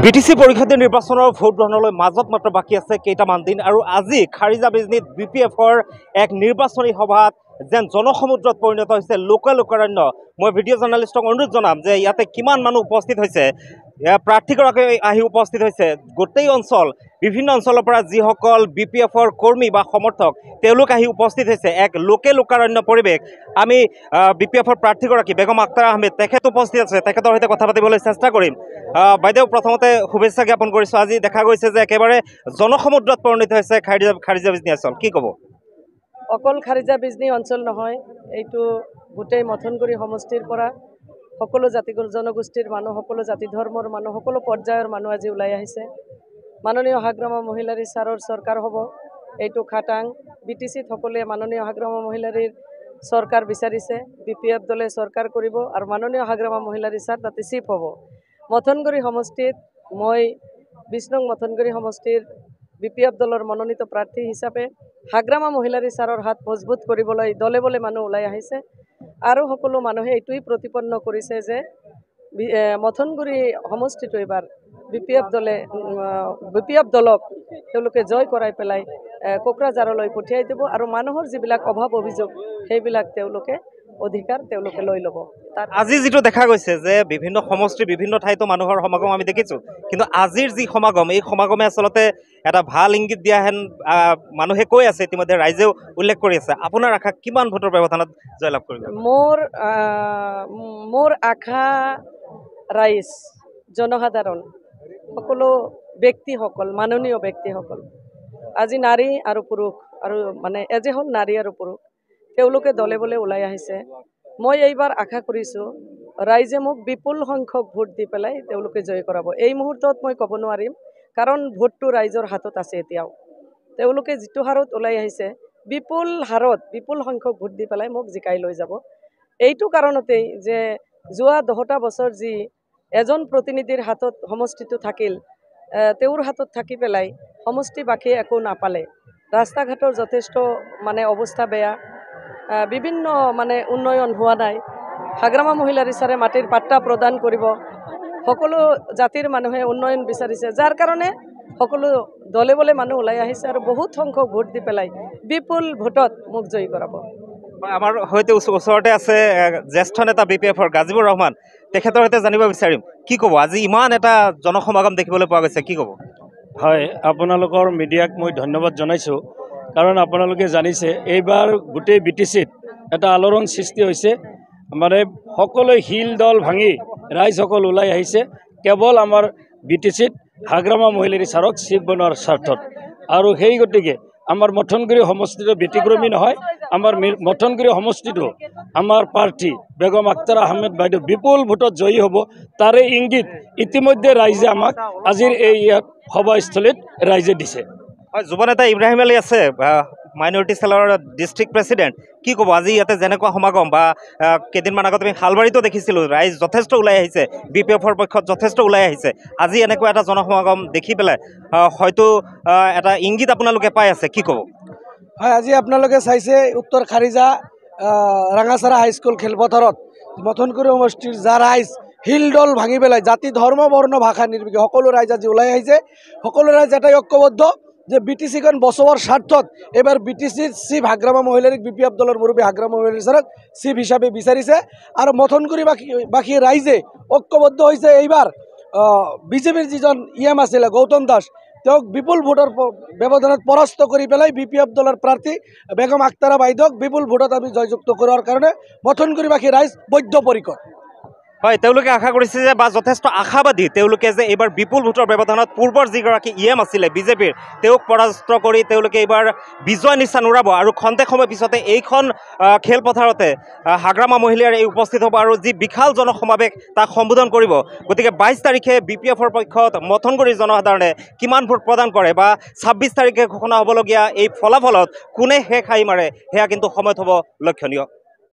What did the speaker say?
BTC পৰিষদীয় নিৰ্বাচনৰ vote গ্ৰহণলৈ মাজত মাত্ৰ বাকী আছে কেইটামান দিন আৰু আজি খাৰিজা বিজনীত বিপিএফৰ এক নিৰ্বাচনী সভাত যেন জনসমুদ্ৰত পৰিণত হৈছে লোকাৰণ্য। মই ভিডিঅ' জাৰ্নেলিষ্টক অনুৰোধ জনাম যে ইয়াতে কিমান মানুহ উপস্থিত হৈছে। প্ৰাৰ্থীগৰাকী আহি উপস্থিত হৈছে। গোটেই অঞ্চল বিভিন্ন অঞ্চলৰ পৰা যিসকল বিপিএফৰ কৰ্মী বা সমৰ্থক তেওঁলোক আহি উপস্থিত হৈছে। এক লোকাৰণ্য পৰিৱেশ। আমি বিপিএফৰ প্ৰাৰ্থীগৰাকী বেগম আক্তাৰ আহমেদ তেখেত উপস্থিত আছে, তেখেতৰ সৈতে কথা পাতিবলৈ চেষ্টা কৰিম। বাইদেউ, প্ৰথমতে শুভেচ্ছা জ্ঞাপন কৰিছোঁ। আজি দেখা গৈছে যে একেবাৰে জনসমুদ্ৰত পৰিণত হৈছে খাৰিজা বিজনী অঞ্চল, কি ক'ব? অকল খাৰিজা বিজনী অঞ্চল নহয়, এইটো গোটেই মথনগুৰি সমষ্টিৰ পৰা সকলো জাতি জনগোষ্ঠীৰ মানুহ, সকলো জাতি ধৰ্মৰ মানুহ, সকলো পৰ্যায়ৰ মানুহ আজি ওলাই আহিছে। মাননীয় হাগ্ৰামা মহিলাৰী ছাৰৰ চৰকাৰ হ'ব, এইটো খাটাং। বিটিচিত সকলোৱে মাননীয় হাগ্ৰামা মহিলাৰীৰ চৰকাৰ বিচাৰিছে। বিপিএফ দলে চৰকাৰ কৰিব আৰু মাননীয় হাগ্ৰামা মহিলাৰী ছাৰ তাতে চিফ হ'ব। মথনগুৰি সমষ্টিত মই ২০ নং মথনগুৰি সমষ্টিৰ বিপিএফ দলৰ মনোনীত প্ৰাৰ্থী হিচাপে হাগ্ৰামা মহিলাৰী ছাৰৰ হাত মজবুত কৰিবলৈ দলে বলে মানুহ ওলাই আহিছে আৰু সকলো মানুহে এইটোৱেই প্ৰতিপন্ন কৰিছে যে মথনগুৰি সমষ্টিটো এইবাৰ বিপিএফ দলক তেওঁলোকে জয় কৰাই পেলাই কোকৰাঝাৰলৈ পঠিয়াই দিব আৰু মানুহৰ যিবিলাক অভাৱ অভিযোগ সেইবিলাক তেওঁলোকে লৈ ল'ব। আজি যিটো দেখা গৈছে যে বিভিন্ন সমষ্টিৰ বিভিন্ন ঠাইতো মানুহৰ সমাগম আমি দেখিছোঁ, কিন্তু আজিৰ যি সমাগম এই সমাগমে আচলতে এটা ভাল ইংগিত দিয়া হেন মানুহে কৈ আছে, ইতিমধ্যে ৰাইজেও উল্লেখ কৰি আছে। আপোনাৰ আশা কিমান ভোটৰ ব্যৱধানত জয়লাভ কৰিব? মোৰ আশা ৰাইজ, জনসাধাৰণ, সকলো ব্যক্তিসকল, মাননীয় ব্যক্তিসকল, আজি নাৰী আৰু পুৰুষ আৰু মানে এজে হ'ল নাৰী আৰু পুৰুষ, তেওঁলোকে দলে বলে ওলাই আহিছে। মই এইবাৰ আশা কৰিছোঁ ৰাইজে মোক বিপুল সংখ্যক ভোট দি পেলাই তেওঁলোকে জয় কৰাব। এই মুহূৰ্তত মই ক'ব নোৱাৰিম, কাৰণ ভোটটো ৰাইজৰ হাতত আছে। এতিয়াও তেওঁলোকে যিটো হাৰত ওলাই আহিছে বিপুল সংখ্যক ভোট দি পেলাই মোক জিকাই লৈ যাব। এইটো কাৰণতেই যে যোৱা 10টা বছৰ যি এজন প্ৰতিনিধিৰ হাতত সমষ্টিটো থাকিল, তেওঁৰ হাতত থাকি পেলাই সমষ্টিবাসীয়ে একো নাপালে। ৰাস্তা ঘাটৰ যথেষ্ট অৱস্থা বেয়া, বিভিন্ন উন্নয়ন হোৱা নাই। হাগ্ৰামা মহিলাৰী ছাৰে মাটিৰ পাট্টা প্ৰদান কৰিব, সকলো জাতিৰ মানুহে উন্নয়ন বিচাৰিছে, যাৰ কাৰণে সকলো দলে বলে মানুহ ওলাই আহিছে আৰু বহুত সংখ্যক ভোট দি পেলাই বিপুল ভোটত মোক জয়ী কৰাব। আমাৰ সৈতে ওচৰতে আছে জ্যেষ্ঠ নেতা বিপিএফৰ গাজিবুৰ ৰহমান, তেখেতৰ সৈতে জানিব বিচাৰিম, কি ক'ব? আজি ইমান এটা জনসমাগম দেখিবলৈ পোৱা গৈছে, কি ক'ব? হয়, আপোনালোকৰ মিডিয়াক মই ধন্যবাদ জনাইছোঁ, কাৰণ আপোনালোকে জানিছে এইবাৰ গোটেই বিটিচিত এটা আলোড়ন সৃষ্টি হৈছে। সকলোৱে শিল দল ভাঙি ৰাইজসকল ওলাই আহিছে কেৱল আমাৰ বিটিচিত হাগ্ৰামা মহিলাৰী ছাৰক চিফ বনোৱাৰ স্বাৰ্থত। আৰু সেই গতিকে আমাৰ মথনগুৰি সমষ্টিটো ব্যতিক্ৰমী নহয়। আমাৰ মথনগুৰি সমষ্টিটো আমাৰ প্ৰাৰ্থী বেগম আক্তাৰ আহমেদ বাইদেউ বিপুল ভোটত জয়ী হ'ব, তাৰে ইংগিত ইতিমধ্যে ৰাইজে আমাক আজিৰ এই সভাস্থলীত ৰাইজে দিছে। হয়, যুৱ নেতা ইব্ৰাহিম আলী আছে, মাইনৰিটি চেলৰ ডিষ্ট্ৰিক্ট প্ৰেচিডেণ্ট, কি ক'ব? আজি ইয়াতে যেনেকুৱা সমাগম বা কেইদিনমান আগত আমি শালবাৰীতো দেখিছিলোঁ, ৰাইজ যথেষ্ট ওলাই আহিছে, বিপিএফৰ পক্ষত যথেষ্ট ওলাই আহিছে। আজি এনেকুৱা এটা জনসমাগম দেখি পেলাই হয়তো এটা ইংগিত আপোনালোকে পাই আছে, কি ক'ব? হয়, আজি আপোনালোকে চাইছে উত্তৰ খাৰিজা ৰাঙাচাৰা হাইস্কুল খেলপথাৰত মথনগুৰি সমষ্টিৰ যা ৰাইজ শিলদল ভাঙি পেলাই জাতি ধৰ্ম বৰ্ণ ভাষা নিৰ্বিশেষে সকলো ৰাইজ আজি ওলাই আহিছে। সকলো ৰাইজ এটাই ঐক্যবদ্ধ যে বিটিচিখন বচোৱাৰ স্বাৰ্থত এইবাৰ বিটিচিৰ চিফ হাগ্ৰামা মহিলাৰীক বিপিএফ দলৰ মুৰব্বী হাগ্ৰামা মহিলাৰী ছাৰক চিফ হিচাপে বিচাৰিছে আৰু মথনগুৰিবাসী ৰাইজে ঐক্যবদ্ধ হৈছে। এইবাৰ বিজেপিৰ যিজন EM আছিলে গৌতম দাস, তেওঁক বিপুল ভোটৰ ব্যৱধানত পৰাস্ত কৰি পেলাই বিপিএফ দলৰ প্ৰাৰ্থী বেগম আক্তাৰা বাইদেউক বিপুল ভোটত আমি জয়যুক্ত কৰাৰ কাৰণে মথনগুৰিবাসী ৰাইজ বদ্ধপৰিকৰ। হয়, তেওঁলোকে আশা কৰিছে যে বা যথেষ্ট আশাবাদী তেওঁলোকে যে এইবাৰ বিপুল ভোটৰ ব্যৱধানত পূৰ্বৰ যিগৰাকী EM আছিলে বিজেপিৰ, তেওঁক পৰাস্ত কৰি তেওঁলোকে এইবাৰ বিজয় নিশান উৰাব আৰু খন্তেক সময় পিছতে এইখন খেলপথাৰতে হাগ্ৰামা মহিলাৰ এই উপস্থিত হ'ব আৰু যি বিশাল জনসমাৱেশ তাক সম্বোধন কৰিব। গতিকে 22 তাৰিখে বিপিএফৰ পক্ষত মথনগুৰিৰ জনসাধাৰণে কিমান ভোট প্ৰদান কৰে বা 26 তাৰিখে ঘোষণা হ'বলগীয়া এই ফলাফলত কোনে শেষ হাই মাৰে সেয়া কিন্তু সময়ত হ'ব লক্ষণীয়।